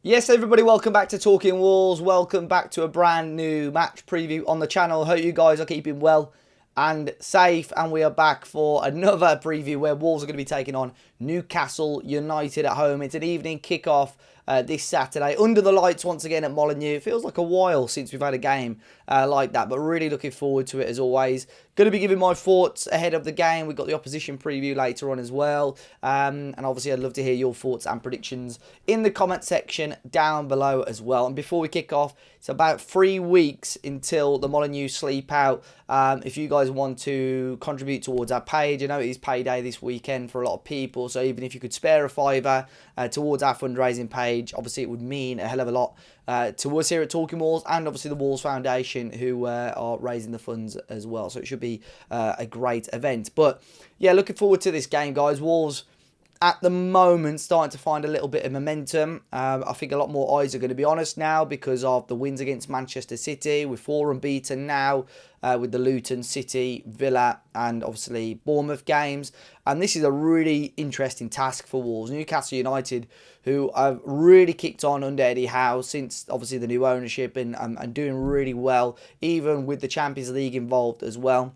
Yes, everybody, welcome back to Talking Wolves. Welcome back to a brand new match preview on the channel. Hope you guys are keeping well and safe. And we are back for another preview where Wolves are going to be taking on Newcastle United at home. It's an evening kickoff this Saturday under the lights once again at Molineux. It feels like a while since we've had a game like that, but really looking forward to it as always. Going to be giving my thoughts ahead of the game. We've got the opposition preview later on as well. And obviously, I'd love to hear your thoughts and predictions in the comment section down below as well. And before we kick off, it's about 3 weeks until the Molineux sleep out. If you guys want to contribute towards our page, I know it is payday this weekend for a lot of people. So even if you could spare a fiver towards our fundraising page, obviously it would mean a hell of a lot to us here at Talking Wolves, and obviously the Wolves Foundation, who are raising the funds as well. So it should be a great event. But yeah, looking forward to this game, guys. Wolves at the moment starting to find a little bit of momentum. I think a lot more eyes are going to be on us now because of the wins against Manchester City. We're 4 unbeaten now with the Luton, City, Villa and obviously Bournemouth games. And this is a really interesting task for Wolves. Newcastle United, who have really kicked on under Eddie Howe since obviously the new ownership and doing really well, even with the Champions League involved as well.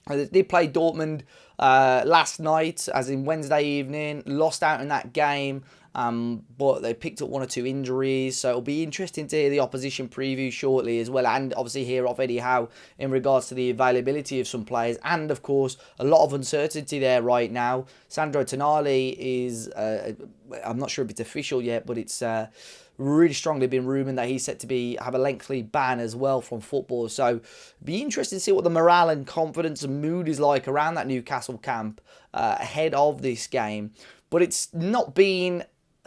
They did play Dortmund last night, as in Wednesday evening, lost out in that game, but they picked up 1 or 2 injuries, so it'll be interesting to hear the opposition preview shortly as well, and obviously hear off Eddie Howe in regards to the availability of some players, and of course a lot of uncertainty there right now. Sandro Tonali is, I'm not sure if it's official yet, but it's really strongly been rumoured that he's set to have a lengthy ban as well from football. So be interesting to see what the morale and confidence and mood is like around that Newcastle camp ahead of this game. But it's not been...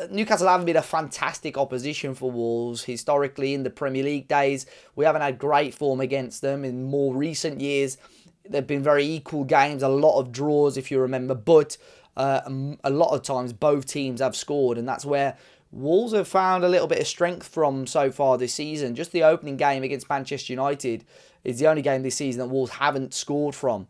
Newcastle haven't been a fantastic opposition for Wolves historically in the Premier League days. We haven't had great form against them in more recent years. They've been very equal games, a lot of draws if you remember, but a lot of times both teams have scored, and that's where Wolves have found a little bit of strength from so far this season. Just the opening game against Manchester United is the only game this season that Wolves haven't scored in.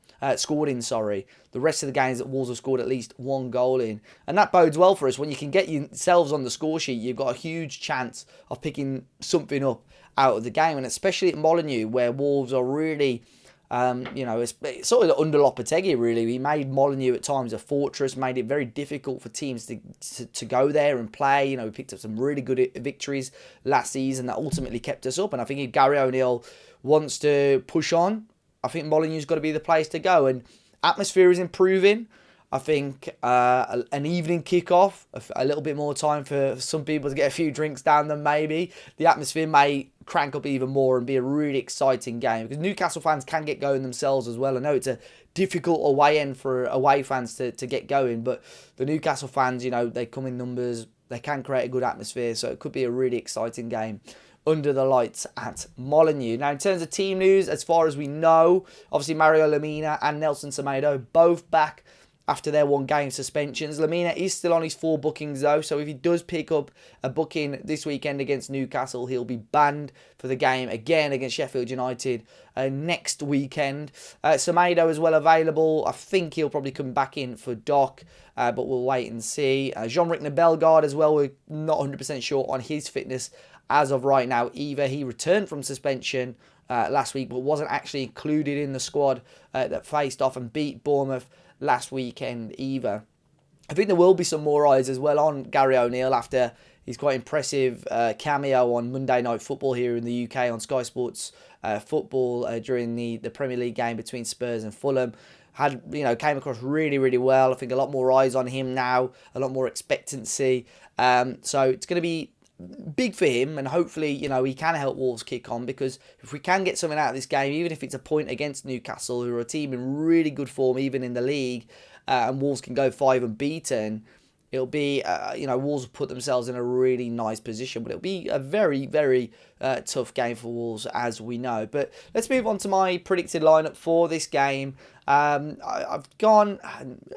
The rest of the games that Wolves have scored at least 1 goal in. And that bodes well for us. When you can get yourselves on the score sheet, you've got a huge chance of picking something up out of the game. And especially at Molineux, where Wolves are really... it's sort of under Lopetegui, really. He made Molineux at times a fortress, made it very difficult for teams to go there and play. We picked up some really good victories last season that ultimately kept us up. And I think if Gary O'Neill wants to push on, I think Molineux's got to be the place to go. And atmosphere is improving. I think an evening kickoff, a little bit more time for some people to get a few drinks down them maybe. The atmosphere may crank up even more and be a really exciting game because Newcastle fans can get going themselves as well. I know it's a difficult away end for away fans to get going, but the Newcastle fans, they come in numbers. They can create a good atmosphere, so it could be a really exciting game under the lights at Molineux. Now, in terms of team news, as far as we know, obviously Mario Lemina and Nelson Semedo both back after their 1-game suspensions. Lemina is still on his 4 bookings though, so if he does pick up a booking this weekend against Newcastle, he'll be banned for the game again against Sheffield United next weekend. Semedo as well available. I think he'll probably come back in for Doc, but we'll wait and see. Jean-Ric Bellegarde as well, we're not 100% sure on his fitness as of right now either. He returned from suspension last week, but wasn't actually included in the squad that faced off and beat Bournemouth last weekend either. I think there will be some more eyes as well on Gary O'Neill after his quite impressive cameo on Monday Night Football here in the UK on Sky Sports Football during the Premier League game between Spurs and Fulham. Came across really, really well. I think a lot more eyes on him now, a lot more expectancy. So it's going to be big for him, and hopefully, he can help Wolves kick on, because if we can get something out of this game, even if it's a point against Newcastle, who are a team in really good form, even in the league, and Wolves can go 5 unbeaten, it'll be, Wolves will put themselves in a really nice position, but it'll be a very, very tough game for Wolves, as we know. But let's move on to my predicted lineup for this game. I've gone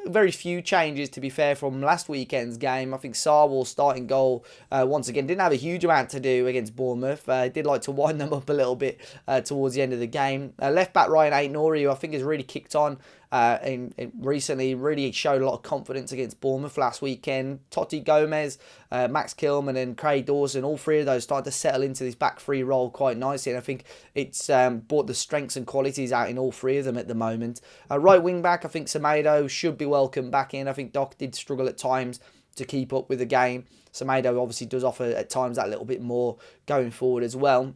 very few changes, to be fair, from last weekend's game. I think Sarwell's starting goal, once again, didn't have a huge amount to do against Bournemouth. Did like to wind them up a little bit towards the end of the game. Left back Ryan Ait-Nouri, who I think has really kicked on and recently really showed a lot of confidence against Bournemouth last weekend. Totti Gomez, Max Kilman and Craig Dawson, all three of those started to settle into this back three role quite nicely, and I think it's brought the strengths and qualities out in all three of them at the moment. Right wing back, I think Semedo should be welcome back in. I think Doc did struggle at times to keep up with the game. Semedo obviously does offer at times that little bit more going forward as well.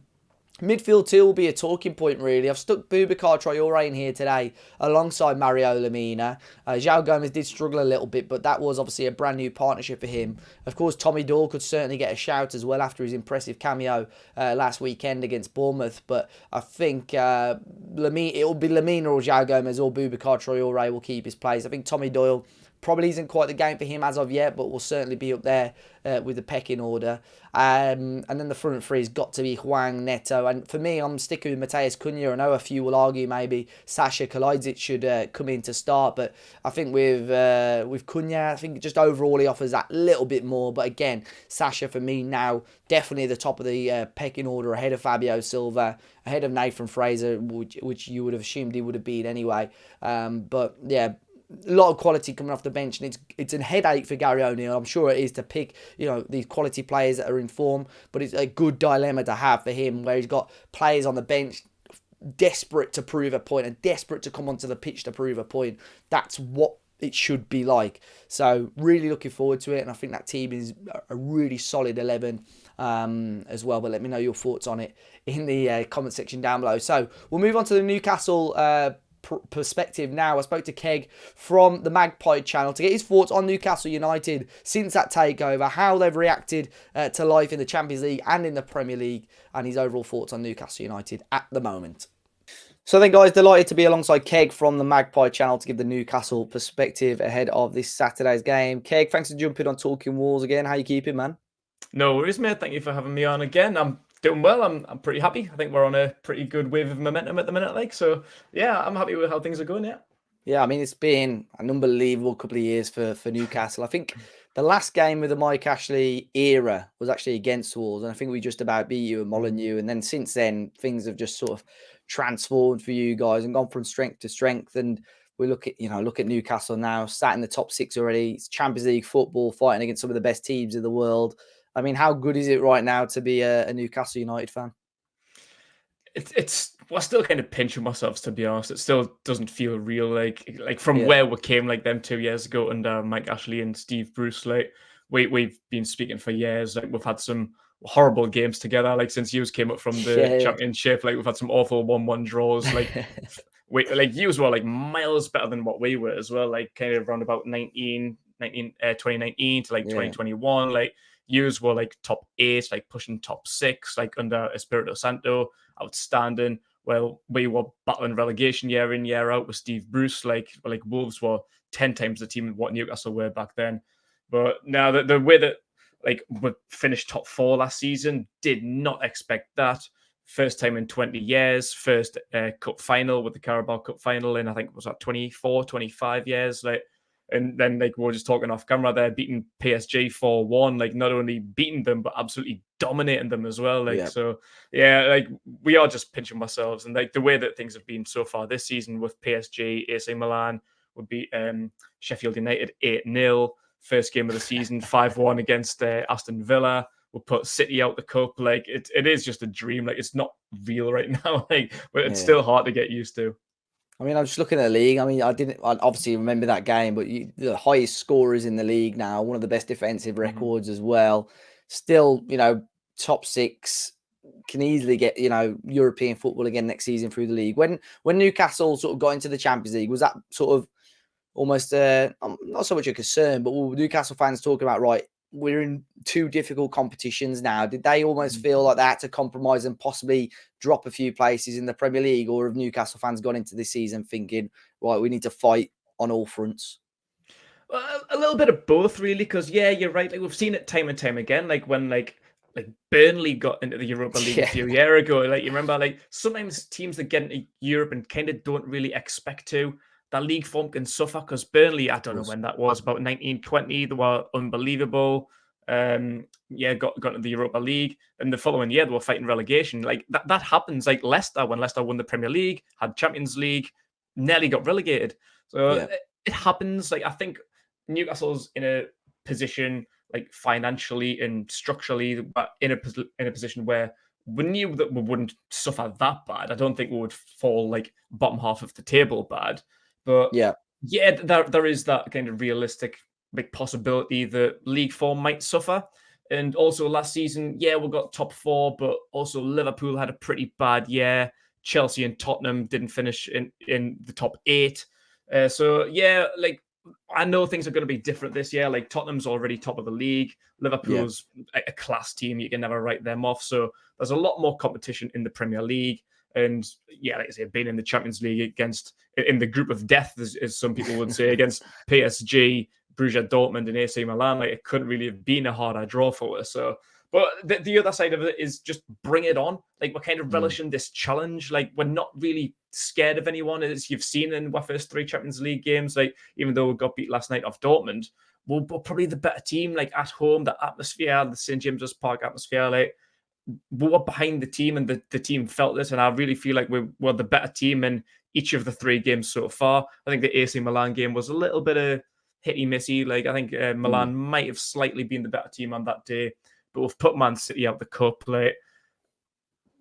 Midfield too will be a talking point really. I've stuck Boubacar Traoré in here today alongside Mario Lemina. João Gomes did struggle a little bit, but that was obviously a brand new partnership for him. Of course, Tommy Doyle could certainly get a shout as well after his impressive cameo last weekend against Bournemouth. But I think it will be Lemina or João Gomes or Boubacar Traoré will keep his place. I think Tommy Doyle probably isn't quite the game for him as of yet, but will certainly be up there with the pecking order. And then the front three has got to be Hwang, Neto. And for me, I'm sticking with Matheus Cunha. I know a few will argue maybe Sasha Kalajdzic should come in to start, but I think with Cunha, I think just overall he offers that little bit more. But again, Sasha for me now definitely at the top of the pecking order, ahead of Fabio Silva, ahead of Nathan Fraser, which you would have assumed he would have been anyway. But yeah, a lot of quality coming off the bench, and it's a headache for Gary O'Neill. I'm sure it is to pick, these quality players that are in form, but it's a good dilemma to have for him, where he's got players on the bench desperate to prove a point and desperate to come onto the pitch to prove a point. That's what it should be like. So really looking forward to it, and I think that team is a really solid 11 as well. But let me know your thoughts on it in the comment section down below. So we'll move on to the Newcastle perspective now. I spoke to Keg from the Magpie channel to get his thoughts on Newcastle United since that takeover, how they've reacted to life in the Champions League and in the Premier League, and his overall thoughts on Newcastle United at the moment. So then, guys, delighted to be alongside Keg from the Magpie channel to give the Newcastle perspective ahead of this Saturday's game. Keg, thanks for jumping on Talking Walls again. How you keeping, man? No worries, mate. Thank you for having me on again. I'm doing well. I'm pretty happy. I think we're on a pretty good wave of momentum at the minute, so yeah, I'm happy with how things are going. Yeah, I mean, it's been an unbelievable couple of years for Newcastle. I think the last game with the Mike Ashley era was actually against Wolves, and I think we just about beat you at Molineux. And then since then, things have just sort of transformed for you guys and gone from strength to strength. And we look at Newcastle now, sat in the top 6 already. It's Champions League football, fighting against some of the best teams in the world. I mean, how good is it right now to be a Newcastle United fan? We're still kind of pinching ourselves, to be honest. It still doesn't feel real, like from where we came like them 2 years ago under Mike Ashley and Steve Bruce. Like we've been speaking for years. Like we've had some horrible games together. Like since you came up from the Championship, like we've had some awful 1-1 draws. Like you were like miles better than what we were as well. Like kind of around about 2019 to like 2021. Like yous were like top 8, like pushing top 6, like under Espirito Santo, outstanding. Well, we were battling relegation year in, year out with Steve Bruce. Like Wolves were 10 times the team what Newcastle were back then. But now the way that like we finished top 4 last season, did not expect that. First time in 20 years, first cup final with the Carabao Cup final in, I think, was that 24, 25 years. Like, and then like we were just talking off camera there, beating PSG 4-1, like not only beating them, but absolutely dominating them as well. Like, so yeah, like we are just pinching ourselves. And like the way that things have been so far this season with PSG, AC Milan would beat Sheffield United 8-0. First game of the season, 5-1 against Aston Villa. We'll put City out the cup. Like it is just a dream. Like it's not real right now. Like, but it's still hard to get used to. I mean, I'm just looking at the league. I mean, I obviously remember that game, but the highest scorers in the league now, one of the best defensive records as well. Still, top 6, can easily get, European football again next season through the league. When Newcastle sort of got into the Champions League, was that sort of almost not so much a concern, but were Newcastle fans talking about, right, we're in 2 difficult competitions now? Did they almost feel like they had to compromise and possibly drop a few places in the Premier League? Or have Newcastle fans gone into this season thinking, right, we need to fight on all fronts? Well, a little bit of both, really, because you're right. Like we've seen it time and time again. Like when like Burnley got into the Europa League a few years ago. Like you remember, like sometimes teams that get into Europe and kind of don't really expect to, that league form can suffer, because Burnley, I don't know when that was, about 1920, they were unbelievable. Got into the Europa League, and the following year they were fighting relegation. Like that happens. Like Leicester, when Leicester won the Premier League, had Champions League, nearly got relegated. So Yeah. it happens. Like, I think Newcastle's in a position, like financially and structurally, but in a position where we knew that we wouldn't suffer that bad. I don't think we would fall like bottom half of the table bad, but Yeah. yeah, there is that kind of realistic like possibility that league form might suffer. And also last season, yeah, we got top four, but also Liverpool had a pretty bad year. Chelsea and Tottenham didn't finish in the top eight. So yeah, like I know things are going to be different this year. Like Tottenham's already top of the league. Yeah. Liverpool's a class team. You can never write them off. So there's a lot more competition in the Premier League. And yeah, like I say, being in the Champions League against in the group of death, as some people would say, against PSG, Borussia Dortmund, and AC Milan, like it couldn't really have been a harder draw for us. So, but the other side of it is just bring it on. Like we're kind of relishing this challenge. Like we're not really scared of anyone, as you've seen in our first three Champions League games. Like even though we got beat last night off Dortmund, we're probably the better team. Like at home, the atmosphere, the St James's Park atmosphere, like we were behind the team, and the team felt this. And I really feel like we're the better team in each of the three games so far. I think the AC Milan game was a little bit of hitty missy. Like I think Milan might have slightly been the better team on that day, but we've put Man City out the cup. Like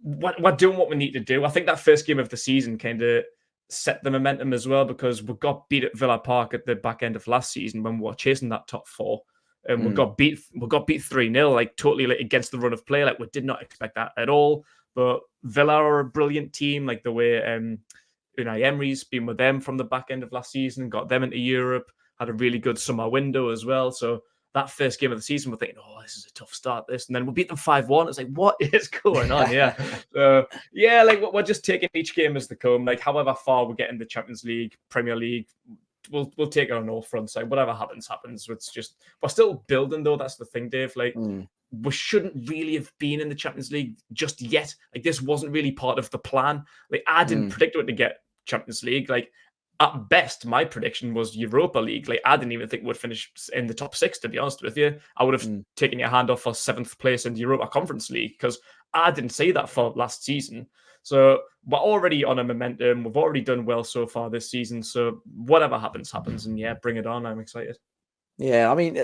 we're doing what we need to do. I think that first game of the season kind of set the momentum as well, because we got beat at Villa Park at the back end of last season when we were chasing that top four. And we got beat 3-0, like totally like, against the run of play. Like we did not expect that at all. But Villa are a brilliant team, like the way Unai Emery's been with them from the back end of last season, got them into Europe, had a really good summer window as well. So that first game of the season, we're thinking, oh, this is a tough start, this. And then we beat them 5-1. It's like, what is going on? Yeah. So, yeah, like we're just taking each game as they come. Like, however far we get in the Champions League, Premier League, we'll take it on all fronts. Like, whatever happens. It's just, we're still building, though. That's the thing, Dave. Like, we shouldn't really have been in the Champions League just yet. Like, this wasn't really part of the plan. Like, I didn't predict it to get Champions League. Like, at best, my prediction was Europa League. Like, I didn't even think we'd finish in the top six, to be honest with you. I would have taken your hand off for seventh place in the Europa Conference League, because I didn't say that for last season. So we're already on a momentum. We've already done well so far this season. So whatever happens, happens. And yeah, bring it on. I'm excited. Yeah, I mean,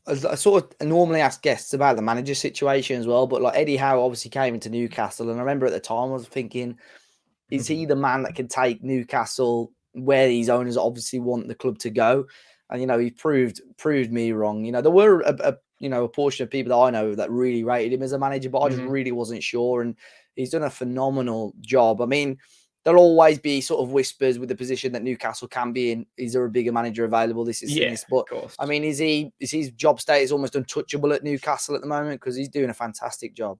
I sort of normally ask guests about the manager situation as well, but like Eddie Howe obviously came into Newcastle, and I remember at the time I was thinking, is he the man that can take Newcastle where these owners obviously want the club to go? And he proved me wrong. There were a portion of people that I know that really rated him as a manager, but I just really wasn't sure. And he's done a phenomenal job. I mean, there'll always be sort of whispers with the position that Newcastle can be in. Is there a bigger manager available? This is this, but I mean, is his job status almost untouchable at Newcastle at the moment, because he's doing a fantastic job?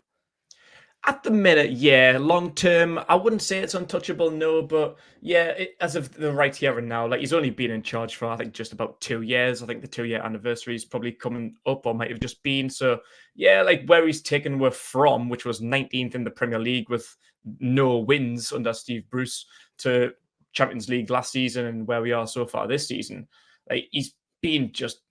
At the minute, yeah. Long term, I wouldn't say it's untouchable, no. But yeah, as of the right here and now, like he's only been in charge for I think just about 2 years. I think the 2-year anniversary is probably coming up, or might have just been. So yeah, like where he's taken we're from, which was 19th in the Premier League with no wins under Steve Bruce, to Champions League last season, and where we are so far this season. Like he's been just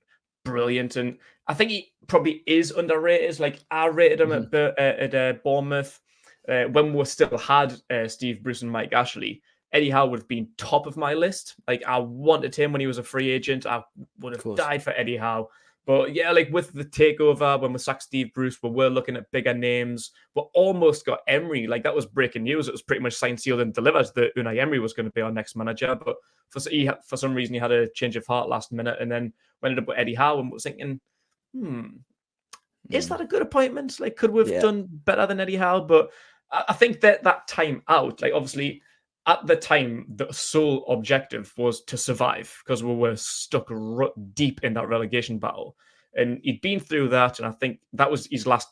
brilliant, and I think he probably is underrated. Like I rated him at Bournemouth when we still had Steve Bruce and Mike Ashley. Eddie Howe would have been top of my list. Like I wanted him when he was a free agent. I would have died for Eddie Howe. But yeah, like with the takeover, when we sacked Steve Bruce, we were looking at bigger names. We almost got Emery. Like that was breaking news. It was pretty much signed, sealed, and delivered that Unai Emery was going to be our next manager. But for some reason, he had a change of heart last minute, and then we ended up with Eddie Howe, and was thinking, is that a good appointment? Like, could we have done better than Eddie Howe? But I think that time out, like obviously at the time, the sole objective was to survive, because we were stuck deep in that relegation battle. And he'd been through that, and I think that was his last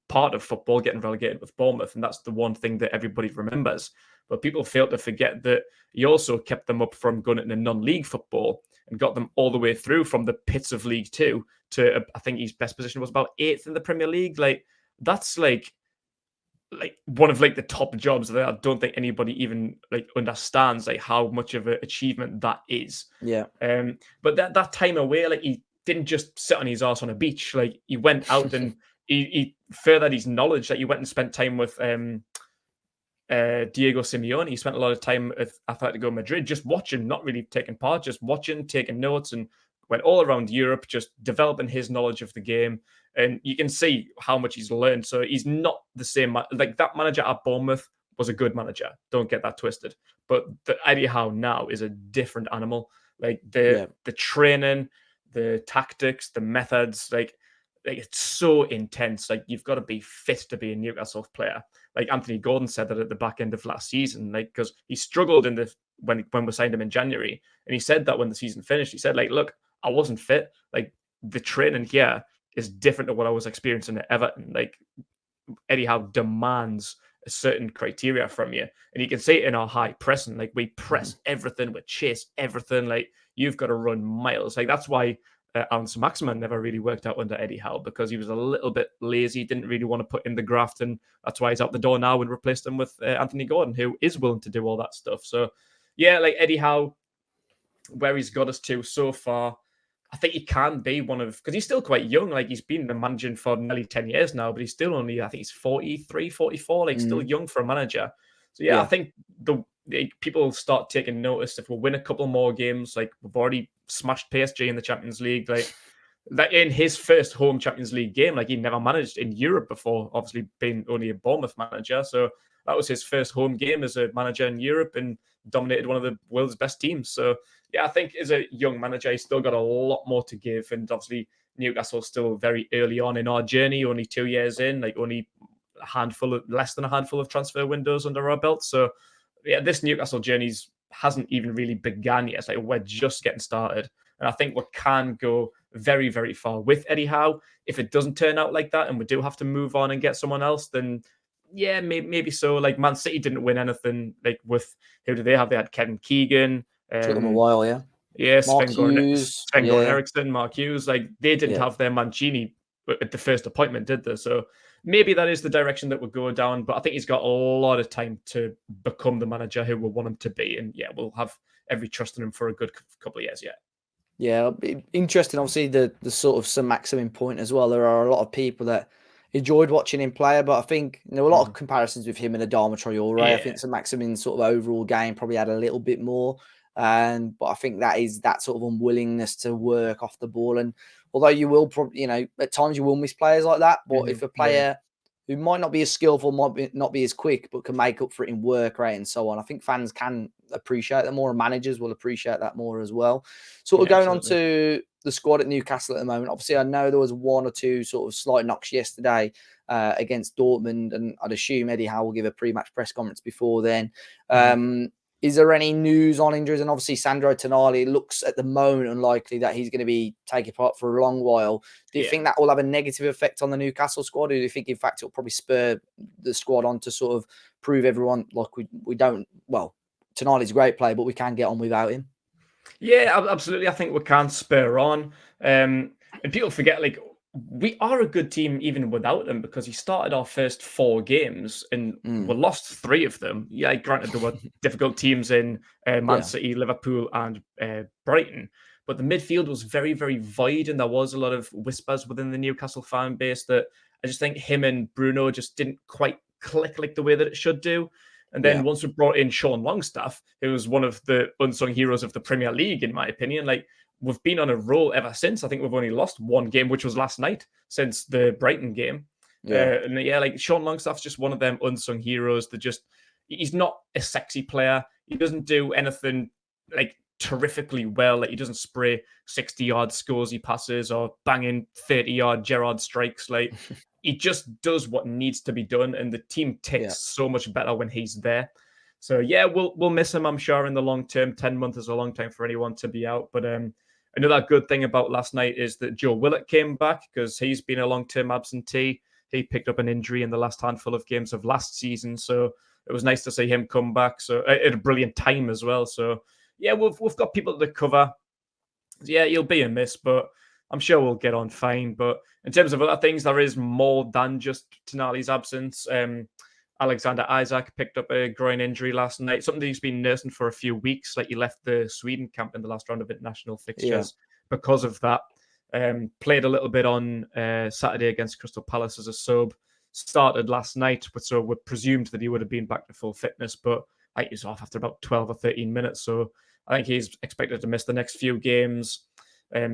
part of football, getting relegated with Bournemouth, and that's the one thing that everybody remembers. But people fail to forget that he also kept them up from going into non-league football and got them all the way through from the pits of League Two to, I think his best position was about 8th in the Premier League. Like, that's like one of like the top jobs that I don't think anybody even like understands like how much of an achievement that is. Yeah. But that time away, like he didn't just sit on his arse on a beach. Like he went out and he furthered his knowledge. Like he went and spent time with Diego Simeone. He spent a lot of time at Atletico Madrid just watching, not really taking part, just watching, taking notes, and went all around Europe, just developing his knowledge of the game. And you can see how much he's learned. So he's not the same. Like that manager at Bournemouth was a good manager. Don't get that twisted. But the Eddie Howe now is a different animal. Like the training, the tactics, the methods, like it's so intense. Like you've got to be fit to be a Newcastle player. Like Anthony Gordon said that at the back end of last season, like because he struggled in the when we signed him in January, and he said that when the season finished, he said like, look, I wasn't fit. Like the training here is different to what I was experiencing at Everton. Like Eddie Howe demands a certain criteria from you, and you can see it in our high pressing. Like we press everything, we chase everything. Like you've got to run miles. Like that's why Alan Maximan never really worked out under Eddie Howe, because he was a little bit lazy, didn't really want to put in the graft, and that's why he's out the door now and replaced him with Anthony Gordon, who is willing to do all that stuff. So yeah, like Eddie Howe, where he's got us to so far, I think he can be one of, because he's still quite young. Like he's been managing for nearly 10 years now, but he's still only, I think he's 43, 44, like still young for a manager. So yeah. I think the people start taking notice if we win a couple more games. Like we've already smashed PSG in the Champions League. Like that in his first home Champions League game, like he never managed in Europe before, obviously being only a Bournemouth manager. So that was his first home game as a manager in Europe and dominated one of the world's best teams. So yeah, I think as a young manager, he's still got a lot more to give. And obviously Newcastle's still very early on in our journey, only 2 years in, like only less than a handful of transfer windows under our belt. So yeah, this Newcastle journey hasn't even really begun yet. Like we're just getting started. And I think we can go very, very far with Eddie Howe. If it doesn't turn out like that and we do have to move on and get someone else, then yeah, maybe so. Like Man City didn't win anything. Like with, who did they have? They had Kevin Keegan. Took them a while, yeah. Yeah, Sven-Goran Eriksson, Mark Hughes. Like they didn't have their Mancini at the first appointment, did they? So maybe that is the direction that we'll go down. But I think he's got a lot of time to become the manager who we want him to be. And yeah, we'll have every trust in him for a good couple of years yet. Yeah, interesting. Obviously, the sort of Saint-Maximin point as well. There are a lot of people that enjoyed watching him play, but I think there were a lot of comparisons with him and Adama Traore. I think Saint-Maximin's sort of overall game probably had a little bit more. But I think that is that sort of unwillingness to work off the ball. And although you will probably, at times you will miss players like that. But if a player who might not be as skillful, not be as quick, but can make up for it in work rate and so on, I think fans can appreciate that more, and managers will appreciate that more as well. Sort of going on to the squad at Newcastle at the moment. Obviously, I know there was one or two sort of slight knocks yesterday against Dortmund, and I'd assume Eddie Howe will give a pre-match press conference before then. Is there any news on injuries? And obviously, Sandro Tonali looks at the moment unlikely that he's going to be taking part for a long while. Do you think that will have a negative effect on the Newcastle squad? Or do you think, in fact, it'll probably spur the squad on to sort of prove everyone like we don't? Well, Tonali's a great player, but we can get on without him. Yeah, absolutely. I think we can spur on. And people forget, like, we are a good team even without him, because he started our first 4 games and we lost 3 of them. Yeah, granted, there were difficult teams in Man City, Liverpool, and Brighton. But the midfield was very, very void, and there was a lot of whispers within the Newcastle fan base that I just think him and Bruno just didn't quite click like the way that it should do. And then once we brought in Sean Longstaff, who was one of the unsung heroes of the Premier League, in my opinion, like, we've been on a roll ever since. I think we've only lost 1 game, which was last night, since the Brighton game. Like Sean Longstaff's just one of them unsung heroes that he's not a sexy player. He doesn't do anything like terrifically well. Like he doesn't spray 60-yard scoresy passes or banging 30-yard Gerrard strikes. Like he just does what needs to be done, and the team ticks so much better when he's there. So yeah, we'll miss him, I'm sure, in the long term. 10 months is a long time for anyone to be out. But another good thing about last night is that Joe Willett came back, because he's been a long-term absentee. He picked up an injury in the last handful of games of last season. So it was nice to see him come back. So at a brilliant time as well. So yeah, we've got people to cover. Yeah, he'll be a miss, but I'm sure we'll get on fine. But in terms of other things, there is more than just Tonali's absence. Alexander Isak picked up a groin injury last night, something that he's been nursing for a few weeks. Like he left the Sweden camp in the last round of international fixtures because of that. Played a little bit on Saturday against Crystal Palace as a sub. started last night, so we presumed that he would have been back to full fitness, but I think he's off after about 12 or 13 minutes. So I think he's expected to miss the next few games.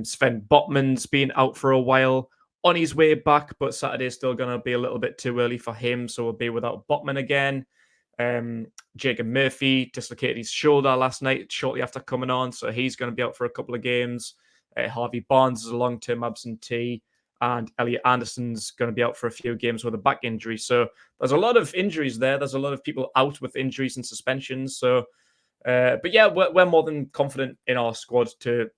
Sven Botman's been out for a while, on his way back, but Saturday's still going to be a little bit too early for him, so we'll be without Botman again. Jacob Murphy dislocated his shoulder last night shortly after coming on, so he's going to be out for a couple of games. Harvey Barnes is a long-term absentee, and Elliot Anderson's going to be out for a few games with a back injury. So there's a lot of injuries there. There's a lot of people out with injuries and suspensions. So, but yeah, we're more than confident in our squad to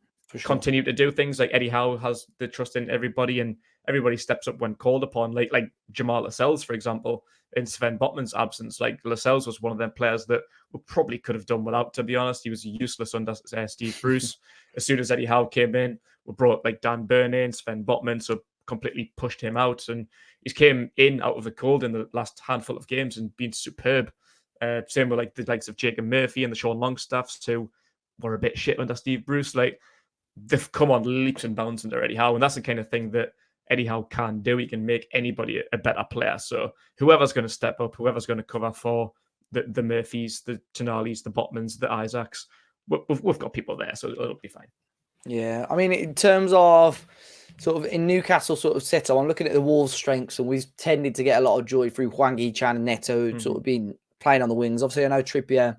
continue to do things. Like Eddie Howe has the trust in everybody, and everybody steps up when called upon. Like Jamal Lascelles, for example, in Sven Botman's absence. Like Lascelles was one of them players that we probably could have done without, to be honest. He was useless under Steve Bruce. As soon as Eddie Howe came in, we brought like Dan Burn in, Sven Botman, so completely pushed him out. And he's came in out of the cold in the last handful of games and been superb. Same with like the likes of Jacob Murphy and the Sean Longstaffs, who were a bit shit under Steve Bruce. Like, they've come on leaps and bounds under Eddie Howe, and that's the kind of thing that Eddie Howe can do. He can make anybody a better player. So whoever's going to step up, whoever's going to cover for the Murphys, the Tonales, the Botmans, the Isaacs, we've got people there, so it'll be fine. Yeah, I mean, in terms of sort of in Newcastle sort of setup, I'm looking at the Wolves' strengths, and we've tended to get a lot of joy through Hwang Hee-chan and Neto sort of been playing on the wings. Obviously, I know Trippier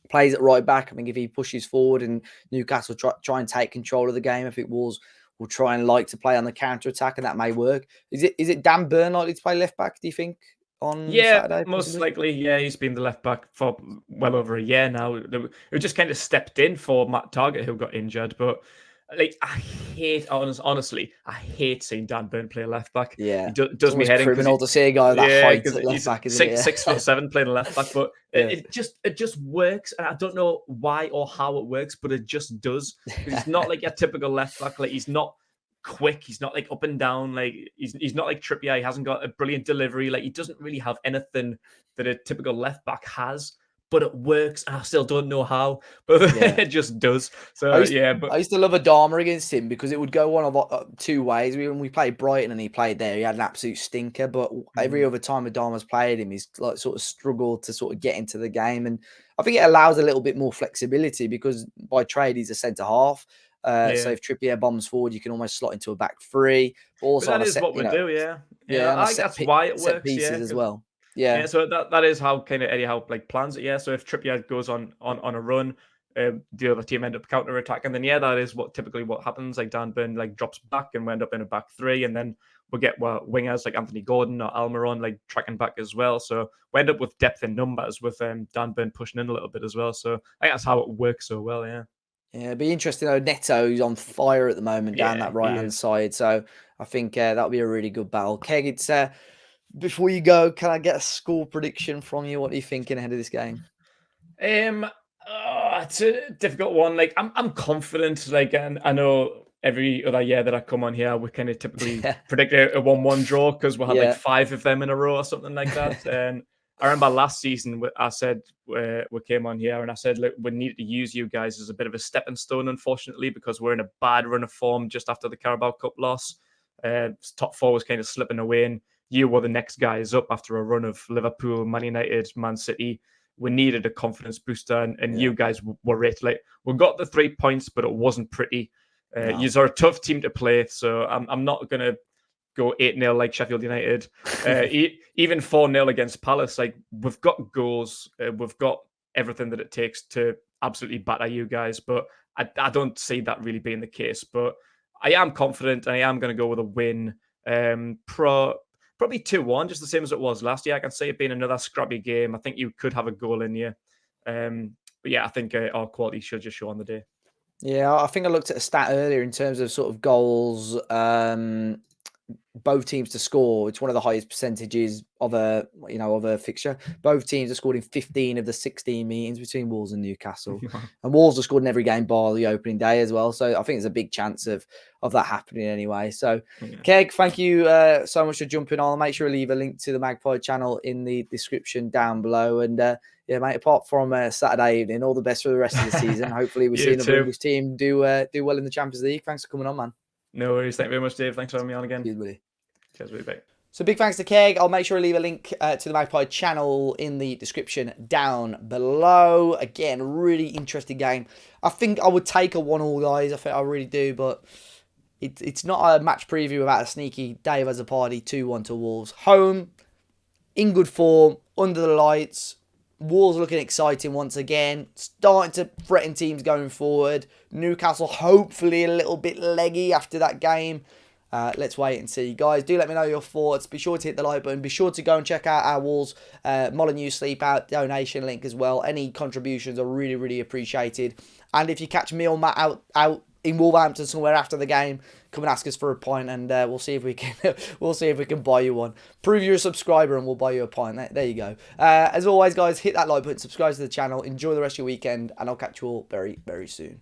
plays at right back. I think if he pushes forward and Newcastle try and take control of the game, I think Wolves will try and like to play on the counter-attack, and that may work. Is it Dan Burn likely to play left back, do you think, on Saturday? Most likely, yeah. He's been the left back for well over a year now. Who just kind of stepped in for Matt Targett, who got injured. But like, honestly, I hate seeing Dan Burn play left back. Yeah, it does me head in. Criminal to see a guy that height at left back, isn't it? 6'7" playing left back, but it just works, and I don't know why or how it works, but it just does. He's not like a typical left back. Like, he's not quick. He's not like up and down. Like, he's not like Trippier. He hasn't got a brilliant delivery. Like, he doesn't really have anything that a typical left back has. But it works, and I still don't know how, but it just does. So I used to love Adama against him because it would go one of two ways. When we played Brighton and he played there, he had an absolute stinker. But every other time Adama's played him, he's like sort of struggled to sort of get into the game, and I think it allows a little bit more flexibility because by trade he's a centre half. So if Trippier bombs forward, you can almost slot into a back three. But also, that is what we do. Yeah. I think that's why it works. Pieces as well. Yeah, so that is how kind of Eddie Howe like plans it. Yeah, so if Trippier goes on a run, the other team end up counter attacking. Then that is typically what happens. Like, Dan Burn like drops back and we end up in a back three, and then we'll get wingers like Anthony Gordon or Almiron like tracking back as well. So we end up with depth in numbers with Dan Burn pushing in a little bit as well. So I think that's how it works so well. Yeah. Yeah, it'd be interesting though. Neto's on fire at the moment down that right hand side, so I think that'll be a really good battle. Keg, it's before you go, can I get a score prediction from you? What are you thinking ahead of this game? It's a difficult one. Like, I'm confident. Like, and I know every other year that I come on here, we kind of typically predict a 1-1 draw because we had like 5 of them in a row or something like that. And I remember last season, I said we came on here and I said, look, we need to use you guys as a bit of a stepping stone, unfortunately, because we're in a bad run of form just after the Carabao Cup loss. Top 4 was kind of slipping away, and you were the next guys up after a run of Liverpool, Man United, Man City. We needed a confidence booster, and you guys were it. Like, we got the 3 points, but it wasn't pretty. You are a tough team to play, so I'm not going to go 8-0 like Sheffield United. Even 4-0 against Palace. Like, we've got goals. We've got everything that it takes to absolutely batter you guys, but I don't see that really being the case. But I am confident, and I am going to go with a win. Probably 2-1, just the same as it was last year. I can see it being another scrappy game. I think you could have a goal in you. But yeah, I think our quality should just show on the day. Yeah, I think I looked at a stat earlier in terms of sort of goals, both teams to score. It's one of the highest percentages of a fixture. Both teams have scored in 15 of the 16 meetings between Wolves and Newcastle. And Wolves have scored in every game bar the opening day as well. So I think there's a big chance of that happening anyway. So, Keg, thank you so much for jumping on. I'll make sure to leave a link to the Magpie channel in the description down below. And mate, apart from Saturday evening, all the best for the rest of the season. Hopefully we'll see another English team do well in the Champions League. Thanks for coming on, man. No worries. Thank you very much, Dave. Thanks for having me on again. Cheers, buddy. Cheers, buddy. Bye. So big thanks to Keg. I'll make sure I leave a link to the Magpie channel in the description down below. Again, really interesting game. I think I would take a 1-1, guys. I think I really do, but it's not a match preview without a sneaky Dave as a party 2-1 to Wolves. Home, in good form, under the lights. Wolves looking exciting once again. Starting to threaten teams going forward. Newcastle hopefully a little bit leggy after that game. Let's wait and see. Guys, do let me know your thoughts. Be sure to hit the like button. Be sure to go and check out our Wolves Molineux Sleep Out donation link as well. Any contributions are really, really appreciated. And if you catch me or Matt out in Wolverhampton somewhere after the game, come and ask us for a pint, and we'll see if we can buy you one. Prove you're a subscriber and we'll buy you a pint. There you go. As always, guys, hit that like button, subscribe to the channel, enjoy the rest of your weekend, and I'll catch you all very, very soon.